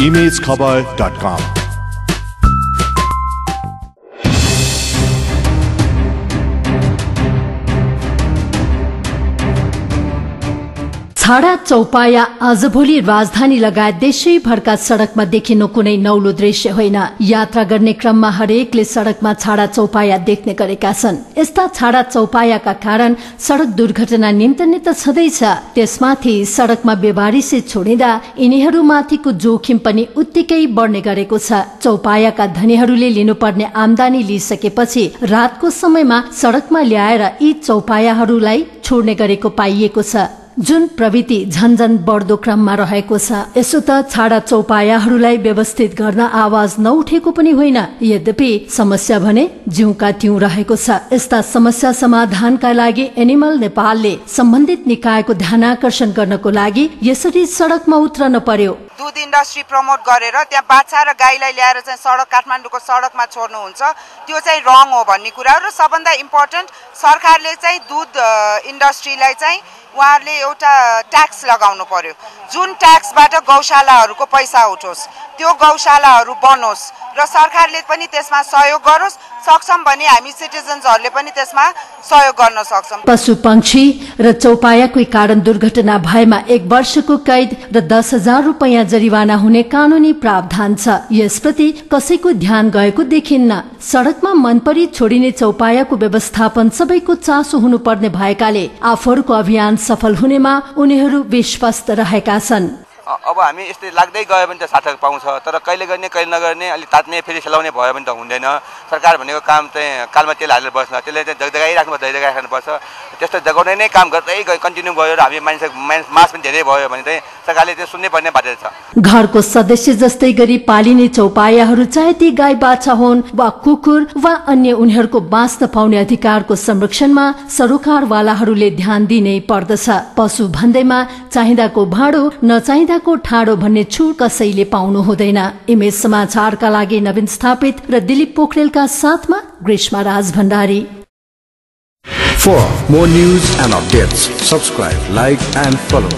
imagekhabar.com। छाडा चौपाया आजभोलि राजधानी लगायत देशैभरका सड़कमा देखिनु कुनै नौलो दृश्य होइन। यात्रा गर्ने क्रममा हरेकले सड़कमा छाडा चौपाया देख्ने गरेका छन्। यस्ता छाडा चौपायाका कारण सड़क दुर्घटना निम्तने त छँदैछ, त्यसमाथि सड़कमा बेबारिसे छोडिँदा यिनीहरूमाथिको जोखिम पनि उत्तिकै बढ्ने गरेको छ। चौपायाका धनीहरूले लिनुपर्ने आमदानी लिइसकेपछि रातको समयमा सड़कमा ल्याएर यी चौपायाहरूलाई छोड्ने गरेको पाइएको छ, जुन प्रवृत्ति झन्झन बढ्दो क्रममा रहेको छ। यसो त छाडा चौपायाहरूलाई व्यवस्थित गर्न आवाज नउठेको पनि होइन, यद्यपि समस्या भने ज्यूका त्यौं रहेको छ। यस्ता समस्या समाधानका लागि एनिमल नेपालले सम्बन्धित निकायको ध्यानाकर्षण गर्नको लागि यसरी सड़कमा उत्रन पर्यो। दूध इन्डस्ट्री प्रमोट गरेर त्यहाँ बाछा र गाईलाई ल्याएर चाहिँ सड़क काठमाडौँको सड़कमा छोड्नुहुन्छ, त्यो चाहिँ रङ हो भन्ने कुरा। र सबभन्दा इम्पोर्टेन्ट, सरकारले चाहिँ दूध इन्डस्ट्रीलाई चाहिँ उहाँहरूले एउटा ट्याक्स लगाउनु पर्यो, जुन ट्याक्सबाट गौशालाहरूको पैसा उठोस्, त्यो गौशालाहरू बनोस् र सरकारले पनि त्यसमा सहयोग गरोस्। सक्छौं भने हामी सिटिजन्सहरूले पनि त्यसमा सहयोग गर्न सक्छौं। पशु पंक्षी र चौपायाकै कारण दुर्घटना भएमा 1 वर्षको कैद र 10,000 रुपैयाँ जरिवाना हुने कानूनी प्रावधान छ। यसप्रति कसैको ध्यान गएको देखिन्न। सड़कमा मनपरी छोडिने चौपायाको व्यवस्थापन सबैको चासो हुनुपर्ने भएकाले आफूहरूको अभियान सफल हुनेमा उनीहरू विश्वस्त रहेका छन्। अब हामी यस्तै लाग्दै गयो भने त सार्थक पाउँछ, तर कहिले गर्ने कहिले नगर्ने, अलि तात्ने फेरि सेलाउने भयो भने त हुँदैन। सरकार भनेको काम चाहिँ कालमा तेल हालेर बस्न, त्यसले चाहिँ जगाइराख्नुपर्छ। त्यस्तो जगाउने नै काम गर्दै कन्टिन्यू भयो र हामी मास पनि धेरै भयो भने चाहिँ सरकारले त्यो सुन्नै पर्ने बाध्य छ। घरको सदस्य जस्तै गरी पालिने चौपायाहरू चाहे ती गाई बाछा हुन् वा कुकुर वा अन्य, उनीहरूको बाँच्न पाउने अधिकारको संरक्षणमा सरोकारवालाहरूले ध्यान दिनै पर्दछ। पशु भन्दैमा चाहिँदाको भाँडो नचाहिँदाको ठाडो भन्ने छुट कसैले पाउनु हुँदैन। इमेज समाचारका लागि नवीन स्थापित र दिलीप पोखरेलका साथमा ग्रीष्मा राज Bhandari. For more news and updates, subscribe, like and follow